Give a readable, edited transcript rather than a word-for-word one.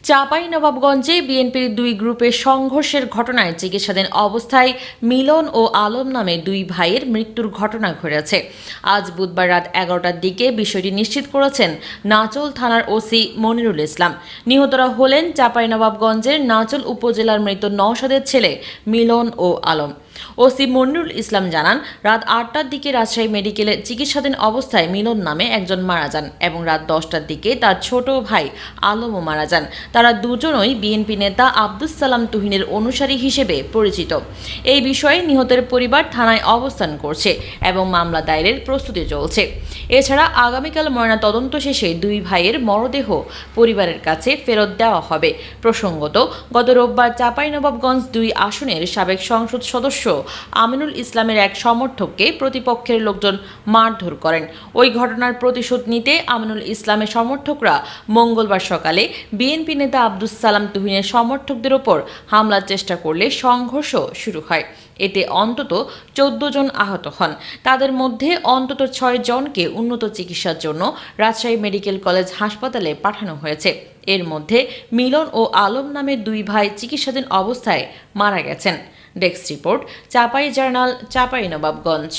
চাঁপাইনবাবগঞ্জে বিএনপির দুই গ্রুপের সংঘর্ষের ঘটনায় চিকিৎসাধীন অবস্থায় মিলন ও আলম নামে দুই ভাইয়ের মৃত্যুর ঘটনা ঘটেছে। আজ বুধবার রাত 11টার দিকে বিষয়টি নিশ্চিত করেছেন নাচল থানার ওসি মনিরুল ইসলাম। নিহতরা হলেন চাঁপাইনবাবগঞ্জের নাচল উপজেলার মৃত নওশাদের ছেলে মিলন ও আলম। ওসি মনিরুল ইসলাম জানান, রাত 8টার দিকে রাজশাহী মেডিকেলে চিকিৎসাধীন অবস্থায় মিলন নামে একজন মারা যান এবং রাত 10টার দিকে তার ছোট ভাই আলমও মারা যান। তারা দুজনই বিএনপি নেতা আব্দুস সালাম তুহিনের অনুসারী হিসেবে পরিচিত। এই বিষয়ে নিহতের পরিবার থানায় অবস্থান করছে এবং মামলা দায়েরের প্রস্তুতি চলছে। এছাড়া আগামীকাল ময়নাতদন্ত শেষে দুই ভাইয়ের মরদেহ পরিবারের কাছে ফেরত দেওয়া হবে। প্রসঙ্গত, গত রোববার চাঁপাইনবাবগঞ্জ 2 আসনের সাবেক সংসদ সদস্য আমিনুল ইসলামের এক সমর্থককে প্রতিপক্ষের লোকজন মারধর করেন। ওই ঘটনার প্রতিশোধ নিতে আমিনুল ইসলামের সমর্থকরা মঙ্গলবার সকালে বিএনপি নেতা আব্দুস সালাম তুহিনের সমর্থকদের ওপর হামলার চেষ্টা করলে সংঘর্ষ শুরু হয়। এতে অন্তত 14 জন আহত হন। তাদের মধ্যে অন্তত 6 জনকে উন্নত চিকিৎসার জন্য রাজশাহী মেডিকেল কলেজ হাসপাতালে পাঠানো হয়েছে। এর মধ্যে মিলন ও আলম নামের দুই ভাই চিকিৎসাধীন অবস্থায় মারা গেছেন। Desk report, Chapai journal, Chapainawabganj.